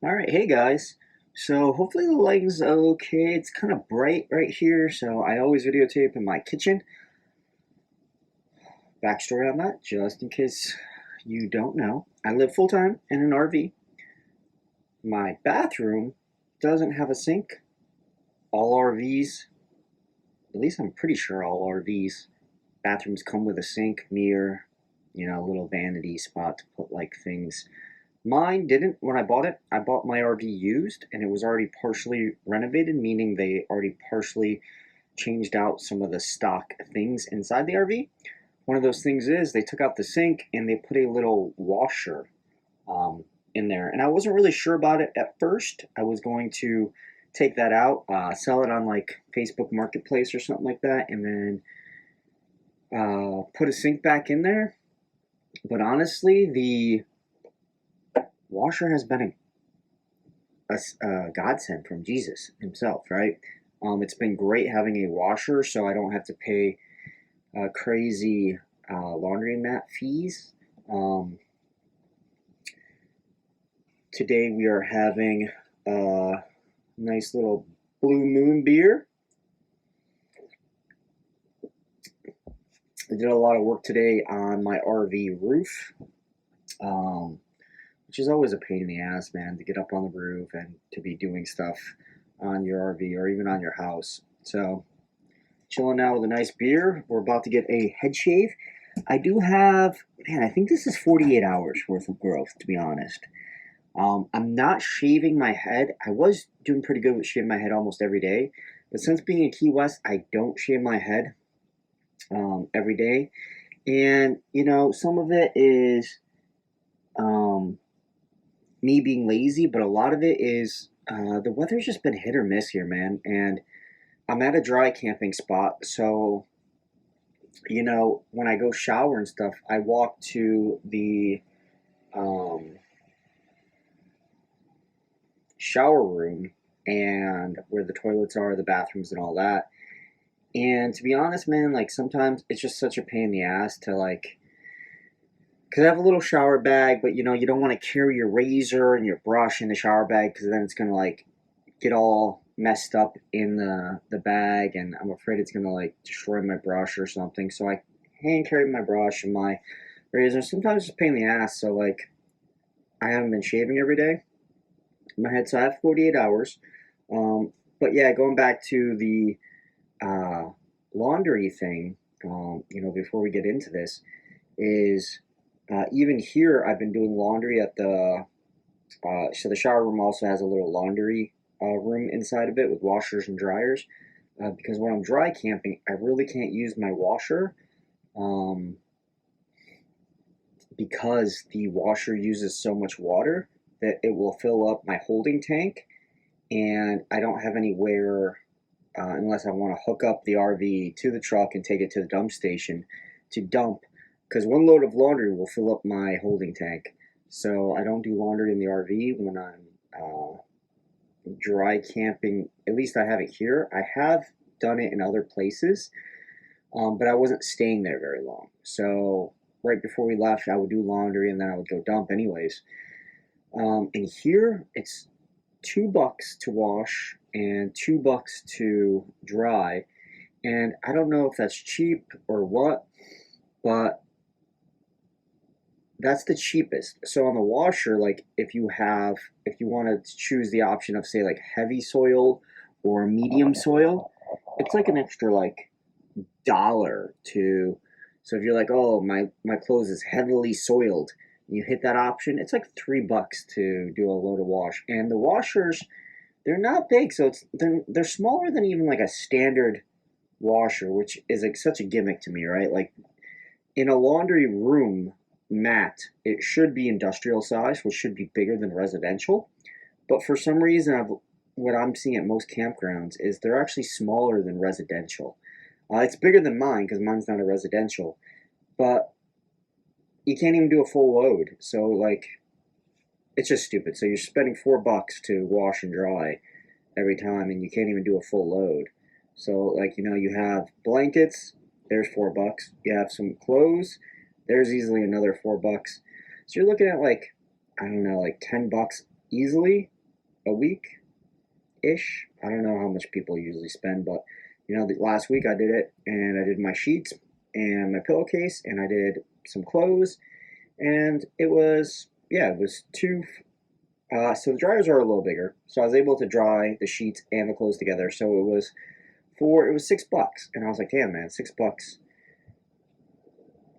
Alright, hey guys. So hopefully the lighting's okay. It's kind of bright right here, so I always videotape in my kitchen. Backstory on that, just in case you don't know. I live full-time in an RV. My bathroom doesn't have a sink. All RVs, at least I'm pretty sure all RVs, bathrooms come with a sink, mirror, a little vanity spot to put like things. Mine didn't when I bought it. I bought my RV used and it was already partially renovated, meaning they already partially changed out some of the stock things inside the RV. One of those things is they took out the sink and they put a little washer in there. And I wasn't really sure about it at first. I was going to take that out, sell it on like Facebook Marketplace or something like that, and then put a sink back in there. But honestly, the washer has been a godsend from Jesus himself, right? It's been great having a washer, so I don't have to pay crazy laundry mat fees. Today we are having a nice little Blue Moon beer. I did a lot of work today on my RV roof. Which is always a pain in the ass, man, to get up on the roof and to be doing stuff on your RV or even on your house. So, chilling out with a nice beer. We're about to get a head shave. I do have, man, I think this is 48 hours worth of growth, to be honest. I'm not shaving my head. I was doing pretty good with shaving my head almost every day. But since being in Key West, I don't shave my head every day. And, some of it is me being lazy, but a lot of it is the weather's just been hit or miss here, man. And I'm at a dry camping spot, so when I go shower and stuff, I walk to the shower room and where the toilets are, the bathrooms, and all that. And to be honest, man, like sometimes it's just such a pain in the ass to like because I have a little shower bag, but you don't want to carry your razor and your brush in the shower bag because then it's gonna like get all messed up in the bag, and I'm afraid it's gonna like destroy my brush or something. So I hand carry my brush and my razor. Sometimes it's a pain in the ass. So like I haven't been shaving every day in my head, so I have 48 hours. But yeah, going back to the laundry thing, before we get into this, is even here, I've been doing laundry at so the shower room also has a little laundry room inside of it with washers and dryers. Because when I'm dry camping, I really can't use my washer um, because the washer uses so much water that it will fill up my holding tank, and I don't have anywhere unless I want to hook up the RV to the truck and take it to the dump station to dump, because one load of laundry will fill up my holding tank. So I don't do laundry in the RV when I'm dry camping. At least I have it here. I have done it in other places, but I wasn't staying there very long. So right before we left, I would do laundry and then I would go dump anyways. And here it's $2 to wash and $2 to dry. And I don't know if that's cheap or what, but that's the cheapest. So on the washer, like if you want to choose the option of say like heavy soil or medium soil, it's like an extra like dollar to. So if you're like, oh, my clothes is heavily soiled, and you hit that option, it's like $3 to do a load of wash. And the washers, they're not big, so they're smaller than even like a standard washer, which is like such a gimmick to me, right? Like in a laundry room mat, it should be industrial size, which should be bigger than residential. But for some reason, what I'm seeing at most campgrounds is they're actually smaller than residential. It's bigger than mine because mine's not a residential, but you can't even do a full load. So like, it's just stupid. So you're spending $4 to wash and dry every time, and you can't even do a full load. So like you have blankets, there's $4. You have some clothes, there's easily another $4. So you're looking at like I don't know, like $10 easily a week-ish. I don't know how much people usually spend, but you know, the last week I did it, and I did my sheets and my pillowcase, and I did some clothes, and it was, yeah, it was two. So the dryers are a little bigger, so I was able to dry the sheets and the clothes together. So it was $6, and I was like, damn man, $6.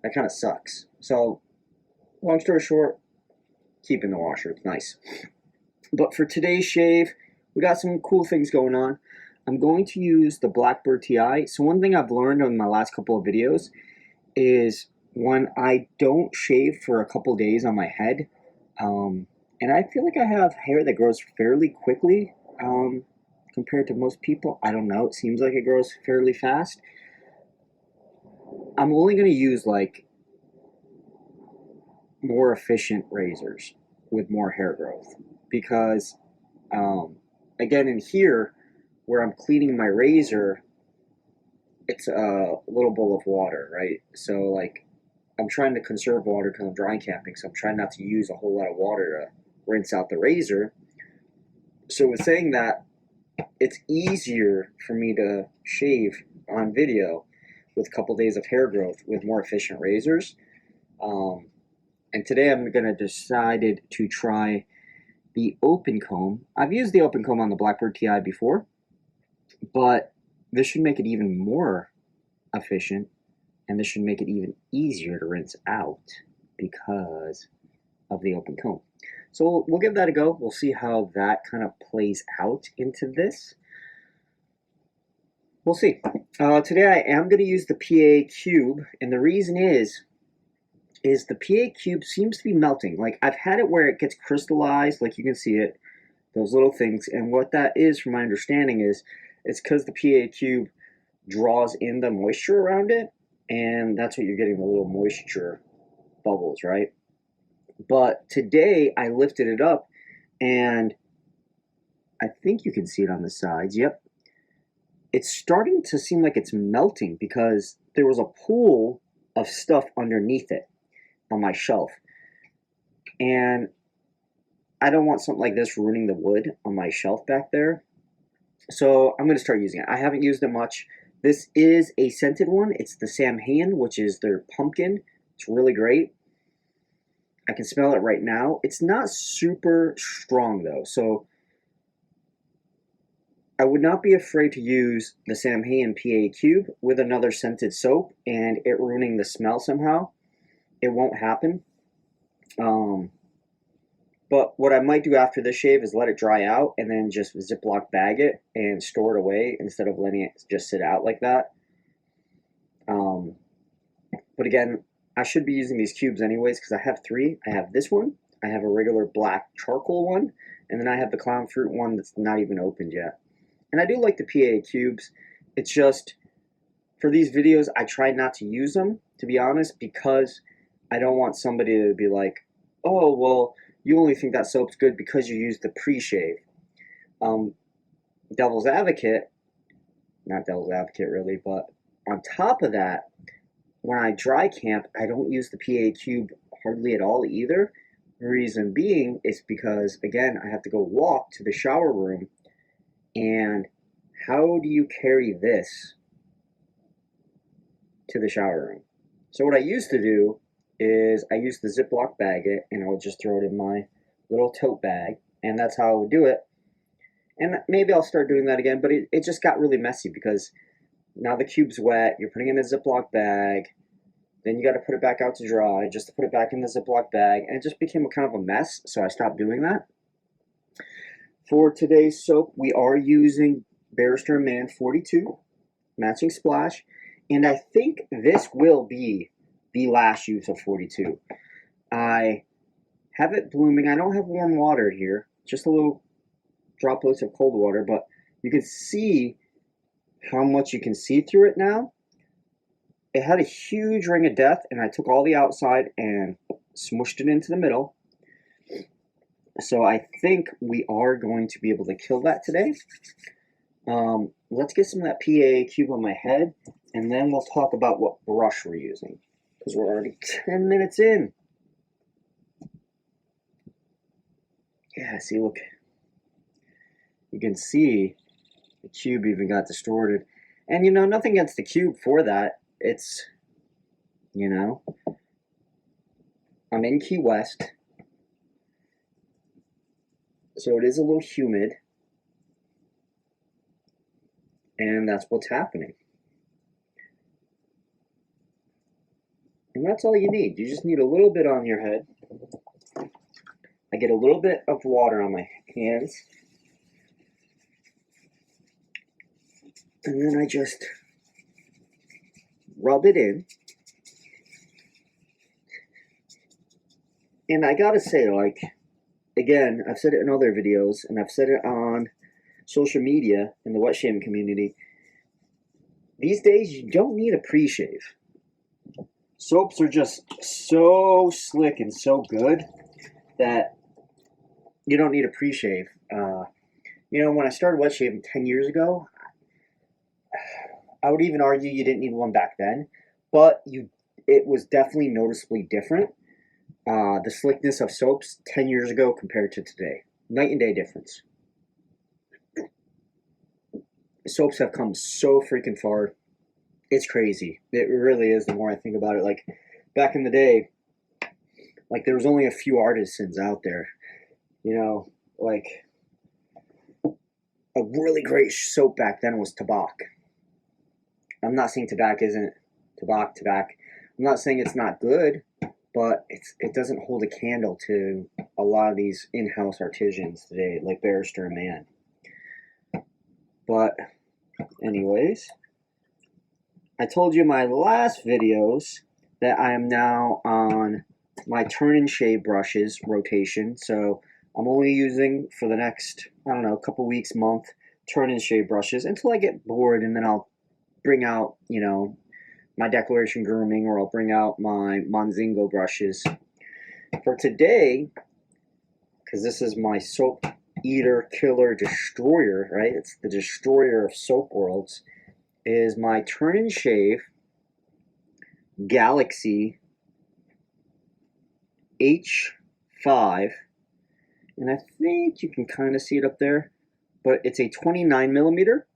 That kind of sucks. So long story short, keeping the washer. It's nice. But for today's shave, we got some cool things going on. I'm going to use the Blackbird Ti. So one thing I've learned in my last couple of videos is when I don't shave for a couple days on my head, and I feel like I have hair that grows fairly quickly compared to most people. I don't know. It seems like it grows fairly fast. I'm only going to use like more efficient razors with more hair growth because, again, in here where I'm cleaning my razor, it's a little bowl of water, right? So like I'm trying to conserve water because I'm dry camping, so I'm trying not to use a whole lot of water to rinse out the razor. So with saying that, it's easier for me to shave on video with a couple days of hair growth with more efficient razors. And today I'm going to decided to try the open comb. I've used the open comb on the Blackbird Ti before, but this should make it even more efficient, and this should make it even easier to rinse out because of the open comb. So we'll give that a go. We'll see how that kind of plays out into this. We'll see. Today I am going to use the PA cube, and the reason is the PA cube seems to be melting. Like I've had it where it gets crystallized, like you can see it, those little things, and what that is, from my understanding, is it's because the PA cube draws in the moisture around it, and that's what you're getting, the little moisture bubbles, right? But today I lifted it up, and I think you can see it on the sides. Yep. It's starting to seem like it's melting because there was a pool of stuff underneath it on my shelf. And I don't want something like this ruining the wood on my shelf back there. So I'm going to start using it. I haven't used it much. This is a scented one. It's the Samhain, which is their pumpkin. It's really great. I can smell it right now. It's not super strong though, so I would not be afraid to use the Samhain PA cube with another scented soap and it ruining the smell somehow. It won't happen. But what I might do after this shave is let it dry out and then just Ziploc bag it and store it away instead of letting it just sit out like that. But again, I should be using these cubes anyways because I have three. I have this one, I have a regular black charcoal one, and then I have the clown fruit one that's not even opened yet. And I do like the PA cubes. It's just, for these videos, I try not to use them, to be honest, because I don't want somebody to be like, oh, well, you only think that soap's good because you used the pre-shave. Devil's advocate, not devil's advocate really, but on top of that, when I dry camp, I don't use the PA cube hardly at all either. The reason being is because, again, I have to go walk to the shower room, and how do you carry this to the shower room? So what I used to do is I used the Ziploc bag it, and I would just throw it in my little tote bag, and that's how I would do it. And maybe I'll start doing that again, but it just got really messy because now the cube's wet, you're putting it in a Ziploc bag, then you got to put it back out to dry just to put it back in the Ziploc bag, and it just became a kind of a mess, so I stopped doing that. For today's soap, we are using Barrister Man 42 Matching Splash, and I think this will be the last use of 42. I have it blooming. I don't have warm water here, just a little droplets of cold water, but you can see how much you can see through it now. It had a huge ring of death, and I took all the outside and smushed it into the middle. So I think we are going to be able to kill that today. Let's get some of that PA cube on my head, and then we'll talk about what brush we're using, because we're already 10 minutes in. Yeah, see, look, you can see the cube even got distorted. And, you know, nothing against the cube for that. It's, you know, I'm in Key West, so it is a little humid. And that's what's happening. And that's all you need. You just need a little bit on your head. I get a little bit of water on my hands. And then I just rub it in. And I gotta say, like, again, I've said it in other videos, and I've said it on social media in the wet shaving community. These days, you don't need a pre-shave. Soaps are just so slick and so good that you don't need a pre-shave. You know, when I started wet shaving 10 years ago, I would even argue you didn't need one back then, but it was definitely noticeably different. The slickness of soaps 10 years ago compared to today. Night and day difference. Soaps have come so freaking far. It's crazy. It really is the more I think about it. Like, back in the day, like, there was only a few artisans out there. You know, like, a really great soap back then was Tabac. I'm not saying Tabac isn't Tabac. I'm not saying it's not good, but it doesn't hold a candle to a lot of these in-house artisans today, like Barrister and Mann. But anyways, I told you in my last videos that I am now on my turn and shave brushes rotation. So I'm only using for the next, I don't know, couple weeks, month, turn and shave brushes until I get bored, and then I'll bring out, you know, my Declaration Grooming, or I'll bring out my Monzingo brushes. For today, because this is my soap eater, killer, destroyer, right? It's the destroyer of soap worlds, is my Turn and Shave Galaxy H5. And I think you can kind of see it up there, but it's a 29 millimeter.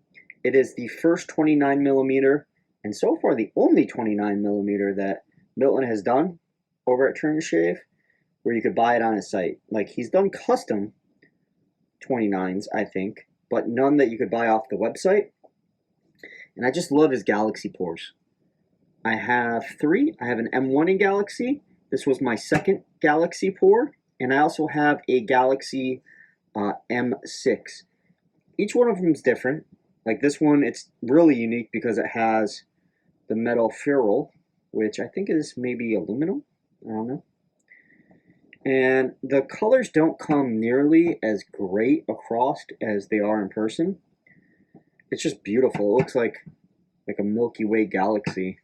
It is the first 29 millimeter, and so far the only 29 millimeter that Milton has done over at Turn and Shave, where you could buy it on his site. Like, he's done custom 29s, I think, but none that you could buy off the website. And I just love his Galaxy pores. I have 3. I have an M1 in Galaxy. This was my second Galaxy pour. And I also have a Galaxy M6. Each one of them is different. Like this one, it's really unique because it has the metal ferrule, which I think is maybe aluminum. I don't know. And the colors don't come nearly as great across as they are in person. It's just beautiful. It looks like a Milky Way galaxy.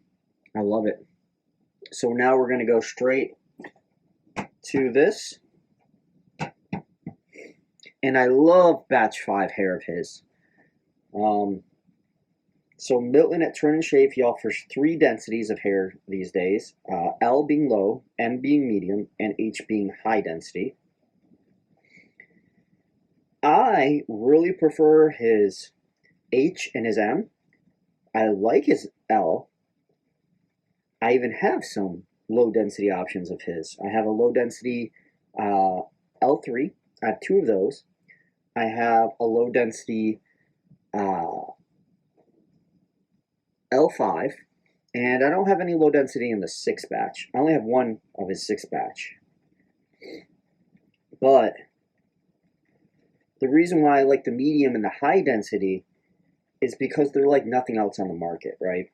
I love it. So now we're going to go straight to this. And I love batch 5 hair of his. So Milton at Turn and Shave, he offers 3 densities of hair these days. L being low, M being medium, and H being high density. I really prefer his H and his M. I like his L. I even have some low density options of his. I have a low density L3. I have 2 of those. I have a low density L5, and I don't have any low density in the 6 batch. I only have 1 of his 6 batch. But the reason why I like the medium and the high density is because they're like nothing else on the market, right?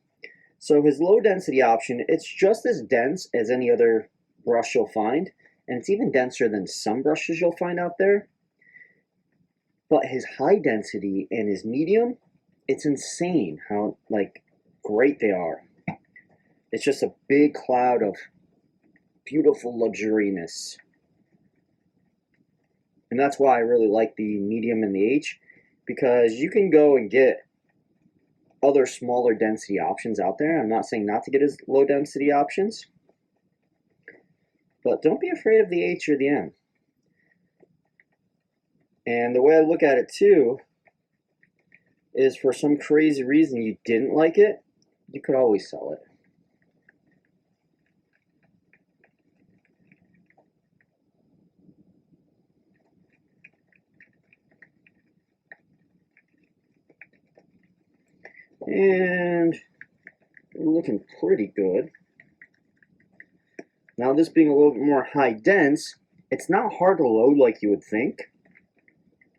So his low density option, it's just as dense as any other brush you'll find, and it's even denser than some brushes you'll find out there. But his high density and his medium, it's insane how like great they are. It's just a big cloud of beautiful luxuriness. And that's why I really like the medium and the H, because you can go and get other smaller density options out there. I'm not saying not to get his low density options, but don't be afraid of the H or the M. And the way I look at it too is, for some crazy reason you didn't like it, you could always sell it. And looking pretty good. Now, this being a little bit more high dense, it's not hard to load like you would think,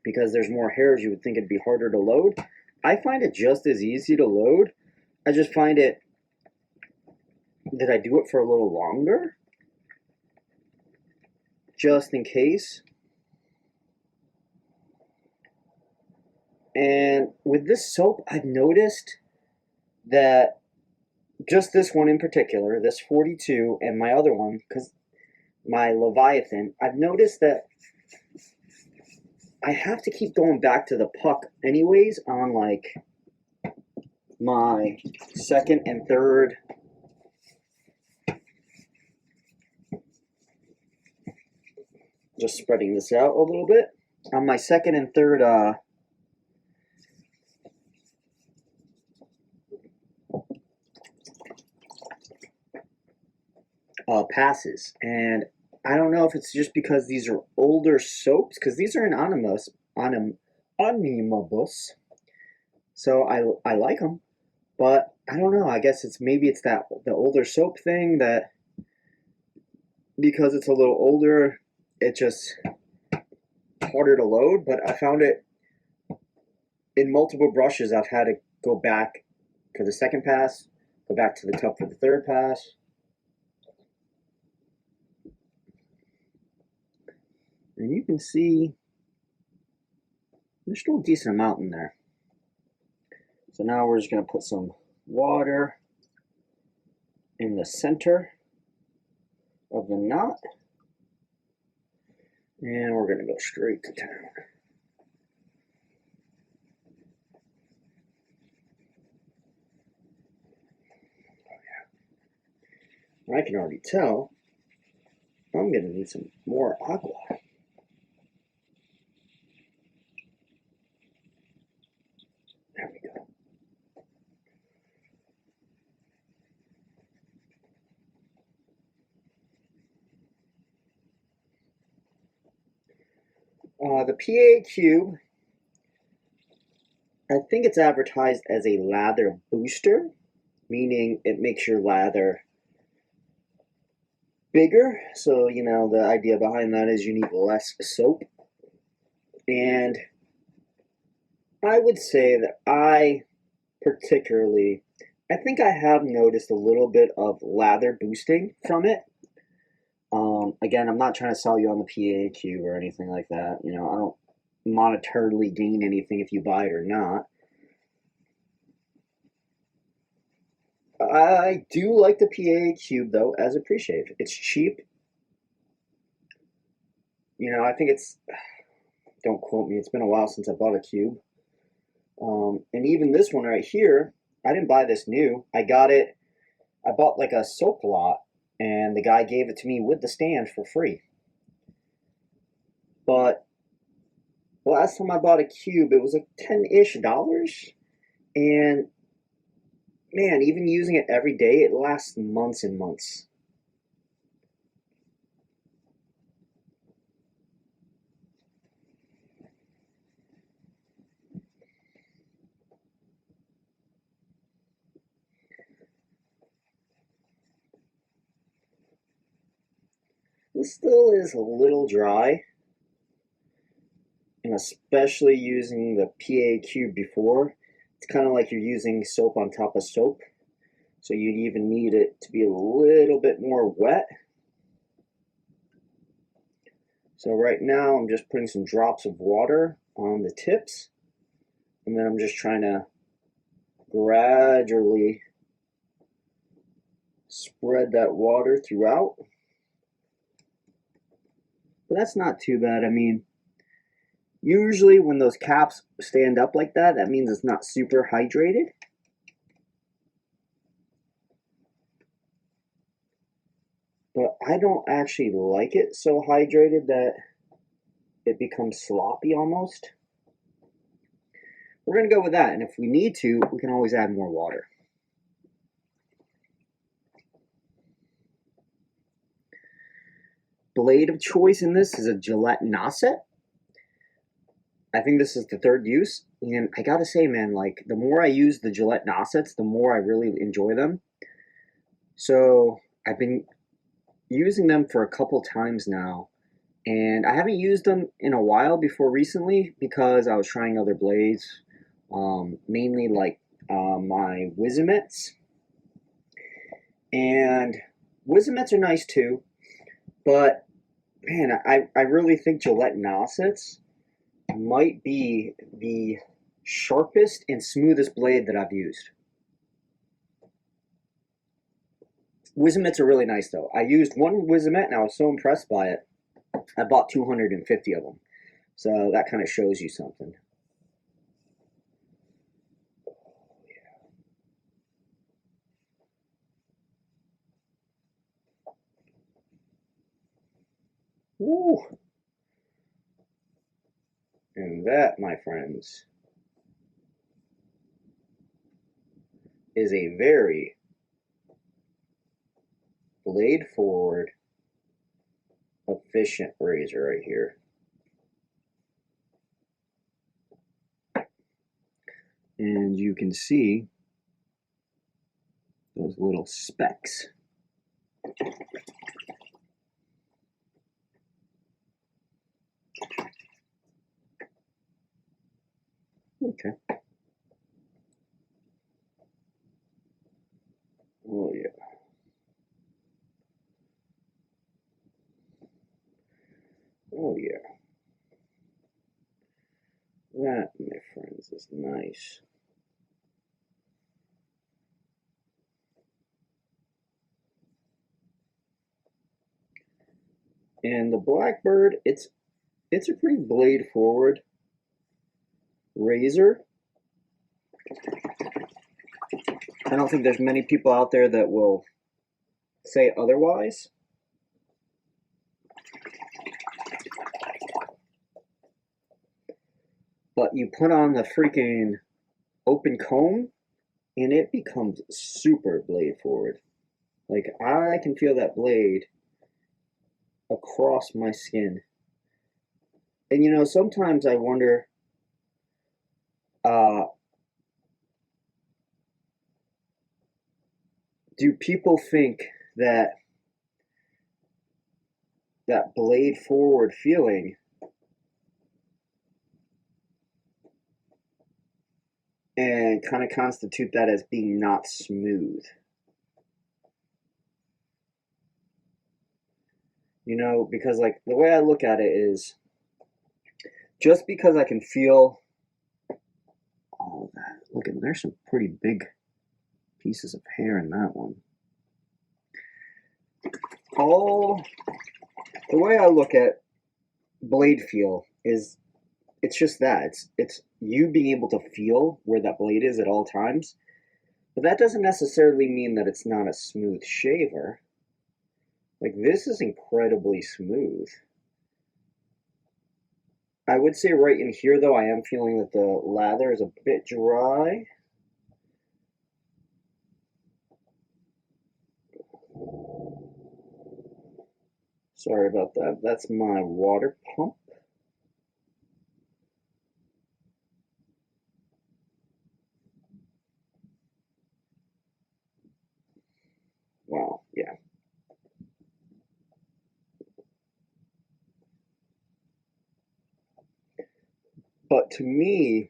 because there's more hairs. You would think it'd be harder to load. I find it just as easy to load. I just find it that I do it for a little longer, just in case. And with this soap, I've noticed that just this one in particular, this 42, and my other one, because my Leviathan, I've noticed that I have to keep going back to the puck anyways on like my second and third just spreading this out a little bit. On my second and third passes, and I don't know if it's just because these are older soaps, because these are an omnibus, so I like them, but I don't know. I guess maybe it's the older soap thing, that because it's a little older, it just harder to load. But I found it in multiple brushes. I've had to go back for the second pass, go back to the tub for the third pass. And you can see there's still a decent amount in there. So now we're just going to put some water in the center of the knot. And we're going to go straight to town. I can already tell I'm going to need some more aqua. There we go. The PA Cube, I think it's advertised as a lather booster, meaning it makes your lather bigger. So, you know, the idea behind that is you need less soap. And I would say that I think I have noticed a little bit of lather boosting from it. Again, I'm not trying to sell you on the PA Cube or anything like that. You know, I don't monetarily gain anything if you buy it or not. I do like the PA Cube, though, as appreciated. It's cheap. You know, I think don't quote me, it's been a while since I bought a cube. And even this one right here, I didn't buy this new. I bought like a soap lot, and the guy gave it to me with the stand for free. But last time I bought a cube, it was like $10-ish, and man, even using it every day, it lasts months and months. This still is a little dry, and especially using the PA Cube before, it's kind of like you're using soap on top of soap. So you'd even need it to be a little bit more wet. So right now I'm just putting some drops of water on the tips, and then I'm just trying to gradually spread that water throughout. But that's not too bad. I mean, usually when those caps stand up like that, that means it's not super hydrated. But I don't actually like it so hydrated that it becomes sloppy almost. We're going to go with that, and if we need to, we can always add more water. Blade of choice in this is a Gillette Nacet. I think this is the third use, and I gotta say, man, like, the more I use the Gillette Nacets, the more I really enjoy them. So I've been using them for a couple times now, and I haven't used them in a while before recently because I was trying other blades, mainly like my Wizamets. And Wizamets are nice too, but man, I really think Gillette Nacets might be the sharpest and smoothest blade that I've used. Wizamets are really nice though. I used one Wizamet and I was so impressed by it, I bought 250 of them. So that kind of shows you something. Woo! And that, my friends, is a very blade forward, efficient razor right here. And you can see those little specks. Okay. Oh yeah. Oh yeah. That, my friends, is nice. And the Blackbird, it's a pretty blade forward razor. I don't think there's many people out there that will say otherwise. But you put on the freaking open comb and it becomes super blade forward. Like, I can feel that blade across my skin. And you know, sometimes I wonder, do people think that that blade forward feeling and kind of constitute that as being not smooth? You know, because like the way I look at it is, just because I can feel all that, look at, there's some pretty big pieces of hair in that one. All the way I look at blade feel is, it's just that it's you being able to feel where that blade is at all times, but that doesn't necessarily mean that it's not a smooth shaver. Like, this is incredibly smooth. I would say right in here though, I am feeling that the lather is a bit dry. Sorry about that. That's my water pump. Wow, yeah. But to me,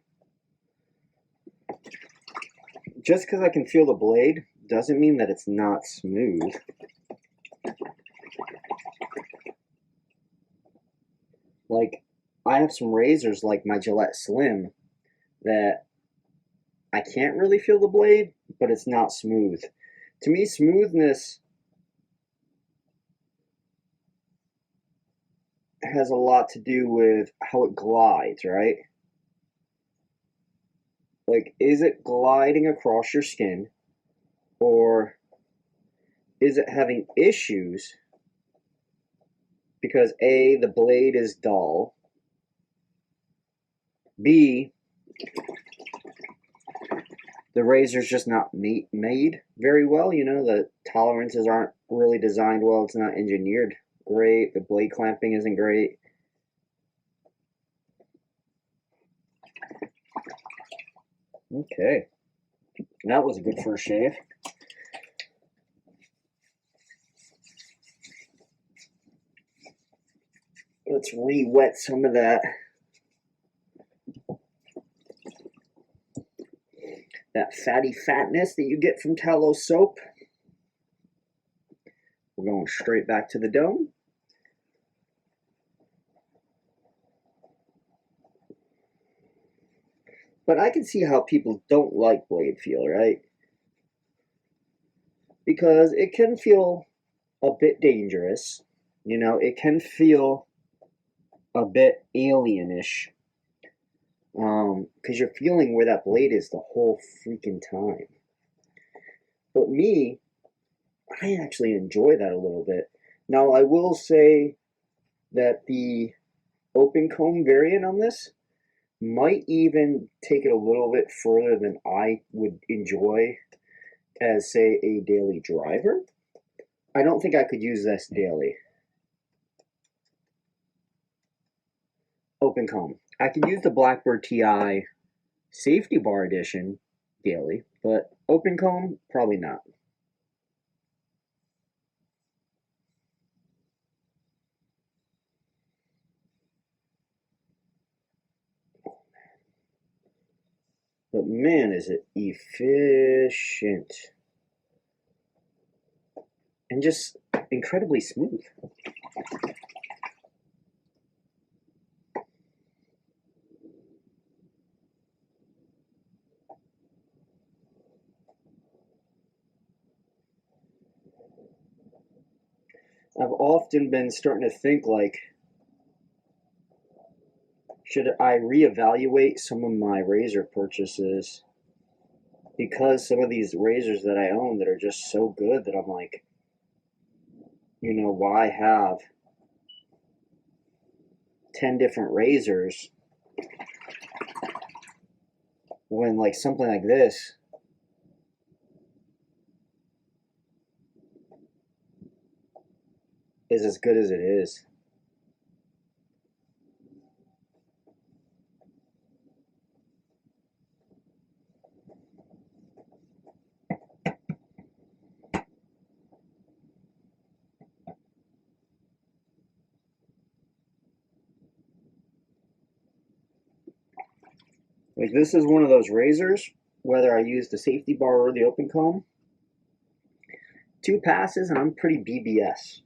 just because I can feel the blade doesn't mean that it's not smooth. Like, I have some razors like my Gillette Slim that I can't really feel the blade, but it's not smooth. To me, smoothness has a lot to do with how it glides, right? Like, is it gliding across your skin, or is it having issues because A, the blade is dull, B, the razor's just not made very well. You know, the tolerances aren't really designed well. It's not engineered great. The blade clamping isn't great. Okay, that was a good first shave. Let's re-wet some of that fatty fatness that you get from tallow soap. We're going straight back to the dome. But I can see how people don't like blade feel, right? Because it can feel a bit dangerous. You know, it can feel a bit alienish. Because you're feeling where that blade is the whole freaking time. But me, I actually enjoy that a little bit. Now, I will say that the open comb variant on this might even take it a little bit further than I would enjoy as, say, a daily driver. I don't think I could use this daily. Open comb. I could use the Blackbird Ti Safety Bar Edition daily, but open comb, probably not. But man, is it efficient. And just incredibly smooth. I've often been starting to think, like, should I reevaluate some of my razor purchases? Because some of these razors that I own that are just so good that I'm like, you know, why have 10 different razors when, like, something like this is as good as it is? Like, this is one of those razors, whether I use the safety bar or the open comb, 2 passes and I'm pretty BBS.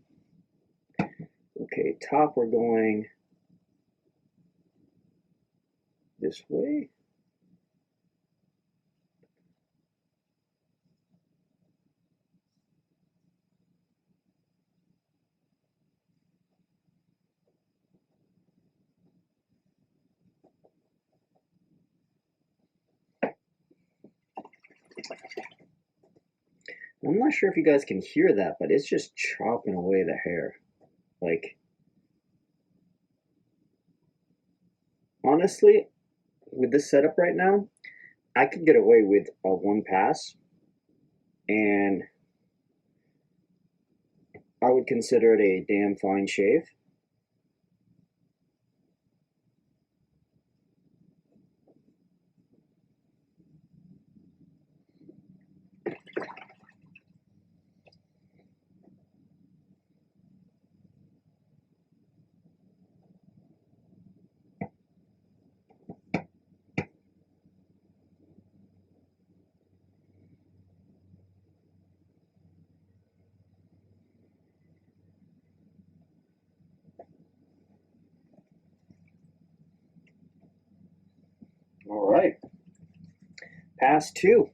Okay, top, we're going this way. I'm not sure if you guys can hear that, but it's just chopping away the hair. Like, honestly, with this setup right now, I could get away with a 1 pass, and I would consider it a damn fine shave. All right, pass 2.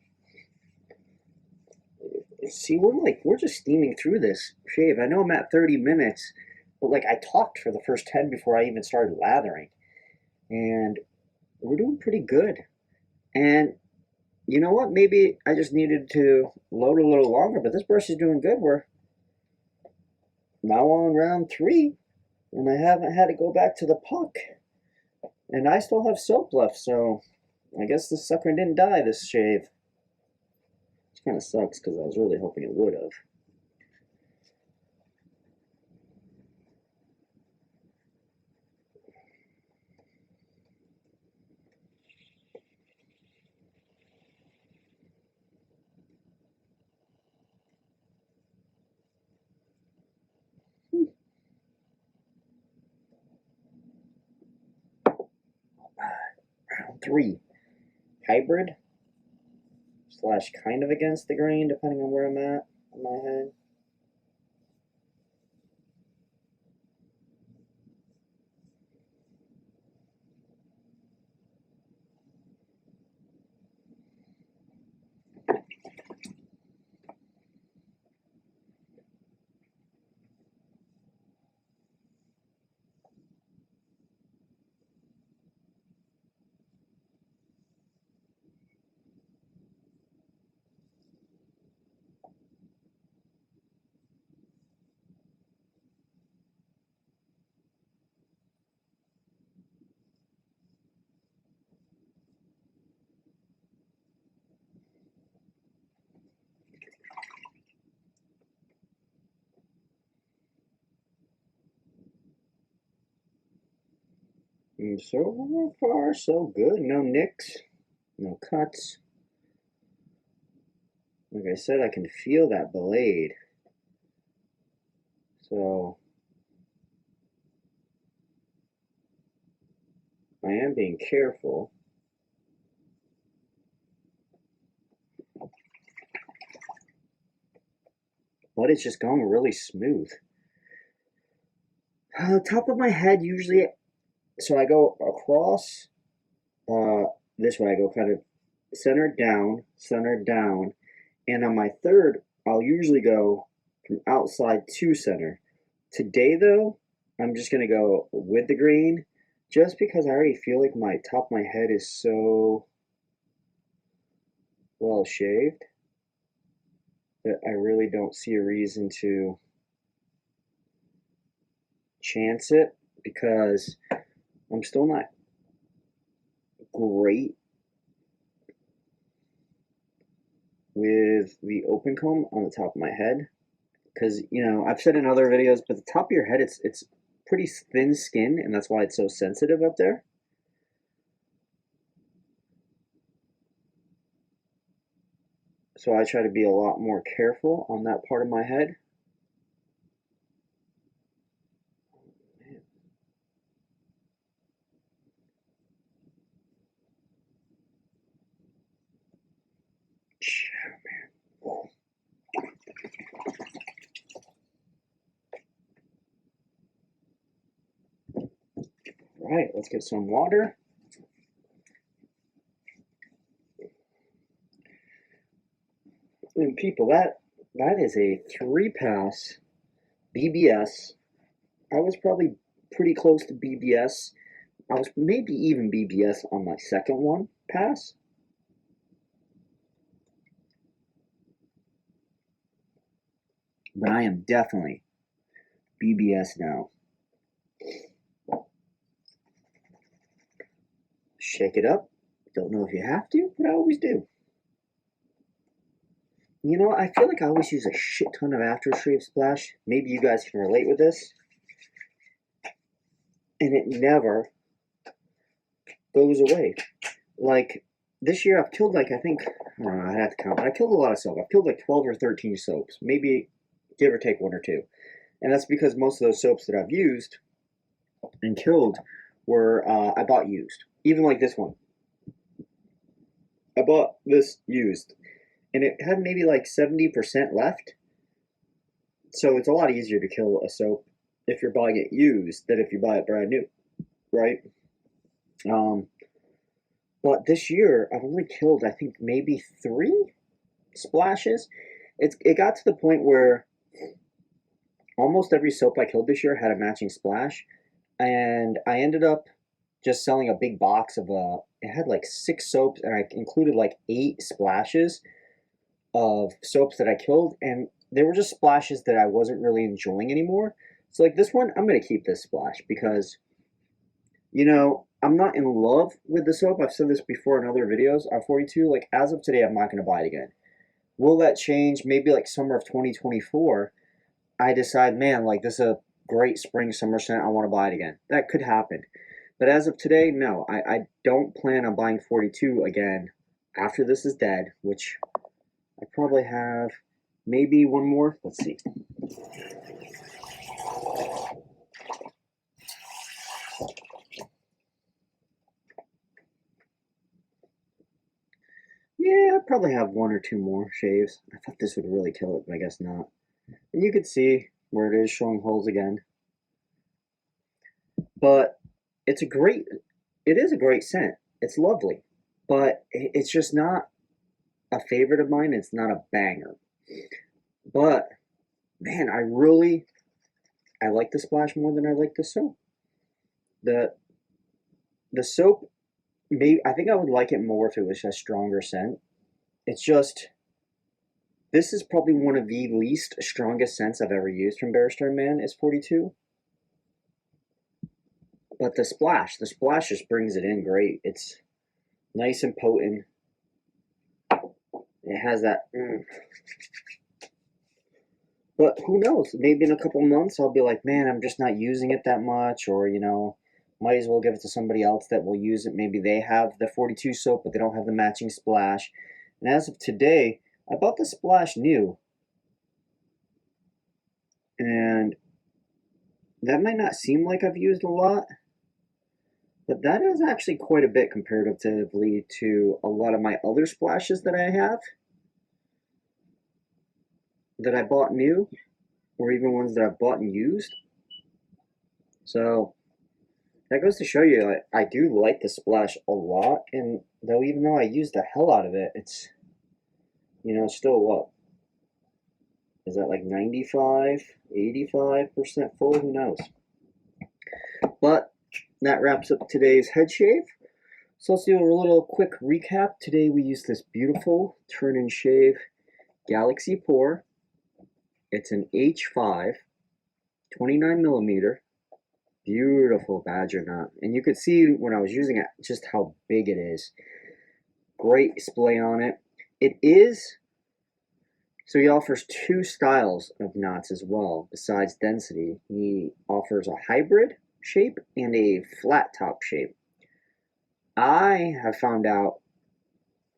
See, we're just steaming through this shave. I know I'm at 30 minutes, but like I talked for the first 10 before I even started lathering, and we're doing pretty good. And you know what? Maybe I just needed to load a little longer, but this brush is doing good. We're now on round 3, and I haven't had to go back to the puck. And I still have soap left, so I guess this sucker didn't die, this shave. Which kind of sucks because I was really hoping it would have. Round 3. Hybrid slash kind of against the grain, depending on where I'm at in my head. And so far, so good. No nicks, no cuts. Like I said, I can feel that blade. So I am being careful. But it's just going really smooth. Top of my head, usually, so I go across this way. I go kind of center down, and on my third, I'll usually go from outside to center. Today, though, I'm just going to go with the grain, just because I already feel like my top of my head is so well shaved that I really don't see a reason to chance it, because I'm still not great with the open comb on the top of my head, because I've said in other videos, but the top of your head, it's pretty thin skin, and that's why it's so sensitive up there. So I try to be a lot more careful on that part of my head. All right, let's get some water. And people, that is a 3-pass BBS. I was probably pretty close to BBS. I was maybe even BBS on my second one pass. But I am definitely BBS now. Shake it up. Don't know if you have to, but I always do. I feel like I always use a shit ton of aftershave splash. Maybe you guys can relate with this. And it never goes away. Like, this year I've killed, like, I think, I don't know, I'd have to count, but I killed a lot of soap. I've killed like 12 or 13 soaps. Maybe give or take 1 or 2. And that's because most of those soaps that I've used and killed were, I bought used. Even like this one. I bought this used. And it had maybe like 70% left. So it's a lot easier to kill a soap if you're buying it used than if you buy it brand new, right? But this year I've only killed, I think, maybe 3 splashes. It got to the point where almost every soap I killed this year had a matching splash, and I ended up just selling a big box of it had like 6 soaps, and I included like 8 splashes of soaps that I killed, and they were just splashes that I wasn't really enjoying anymore. So like this one, I'm gonna keep this splash because I'm not in love with the soap. I've said this before in other videos. On 42, like as of today, I'm not going to buy it again. Will that change? Maybe like summer of 2024, I decide, man, like this is a great spring summer scent. I want to buy it again. That could happen. But as of today, no, I don't plan on buying 42 again after this is dead, which I probably have maybe one more. Let's see. Yeah, I probably have one or two more shaves. I thought this would really kill it, but I guess not. And you can see where it is showing holes again. But it's a great, it is a great scent. It's lovely. But it's just not a favorite of mine. It's not a banger. But, man, I like the splash more than I like the soap. The soap, maybe, I think I would like it more if it was a stronger scent. It's just, this is probably one of the least strongest scents I've ever used from Bear Man is 42. But the splash just brings it in great. It's nice and potent. It has that. But who knows? Maybe in a couple months I'll be like, man, I'm just not using it that much, or might as well give it to somebody else that will use it. Maybe they have the 42 soap, but they don't have the matching splash. And as of today, I bought the splash new, and that might not seem like I've used a lot, but that is actually quite a bit comparatively to a lot of my other splashes that I have, that I bought new, or even ones that I've bought and used. So that goes to show you, I do like the splash a lot, and even though I use the hell out of it, it's, still what? Is that like 95, 85% full? Who knows? But that wraps up today's head shave. So let's do a little quick recap. Today we used this beautiful turn and shave Galaxy Pour. It's an H5, 29 millimeter. Beautiful badger knot. And you could see when I was using it just how big it is. Great display on it. So he offers two styles of knots as well, besides density. He offers a hybrid shape and a flat top shape. I have found out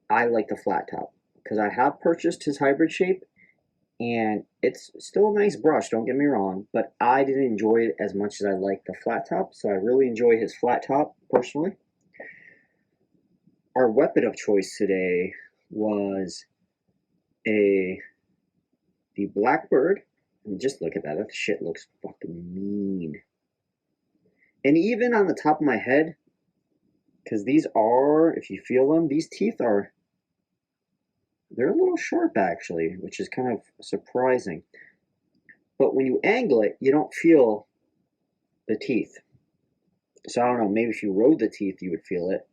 I like the flat top because I have purchased his hybrid shape, and it's still a nice brush, don't get me wrong, but I didn't enjoy it as much as I like the flat top, so I really enjoy his flat top personally. Our weapon of choice today was the Blackbird. And just look at that. That shit looks fucking mean. And even on the top of my head, because these are, if you feel them, these teeth they're a little sharp actually, which is kind of surprising. But when you angle it, you don't feel the teeth. So I don't know, maybe if you rode the teeth, you would feel it.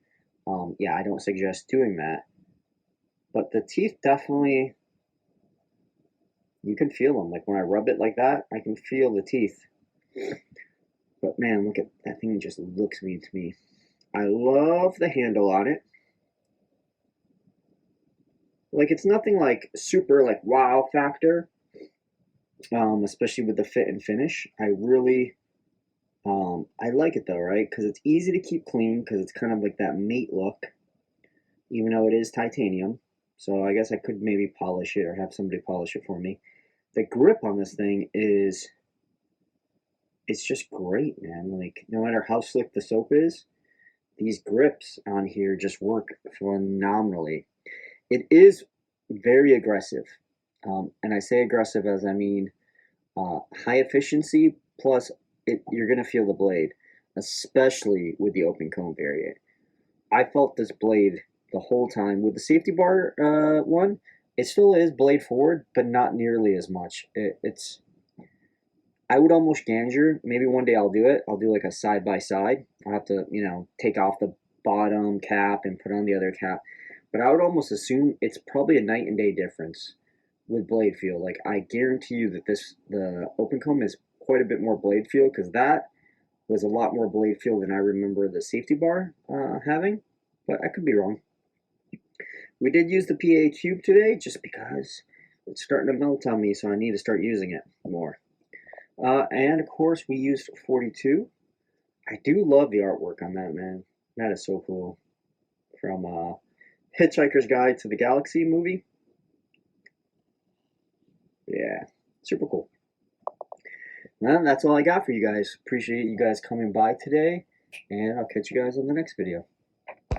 Yeah, I don't suggest doing that. But the teeth definitely, you can feel them. Like when I rub it like that, I can feel the teeth. But man, look at that thing, just looks mean to me. I love the handle on it. Like it's nothing like super like wow factor, especially with the fit and finish. I really, I like it though, right? Because it's easy to keep clean because it's kind of like that matte look, even though it is titanium. So I guess I could maybe polish it or have somebody polish it for me. The grip on this thing it's just great, man. Like no matter how slick the soap is, these grips on here just work phenomenally. It is very aggressive, and I say aggressive as I mean high efficiency, plus you're going to feel the blade, especially with the open comb variant. I felt this blade the whole time. With the safety bar one, it still is blade forward, but not nearly as much. I would almost ganger. Maybe one day I'll do it. I'll do like a side by side. I'll have to, take off the bottom cap and put on the other cap. But I would almost assume it's probably a night and day difference with blade feel. Like I guarantee you that the open comb is quite a bit more blade feel because that was a lot more blade feel than I remember the safety bar having, but I could be wrong. We did use the PA cube today just because it's starting to melt on me, so I need to start using it more. And of course, we used 42. I do love the artwork on that, man. That is so cool. From Hitchhiker's Guide to the Galaxy movie. Yeah, super cool. Well, that's all I got for you guys. Appreciate you guys coming by today, and I'll catch you guys on the next video.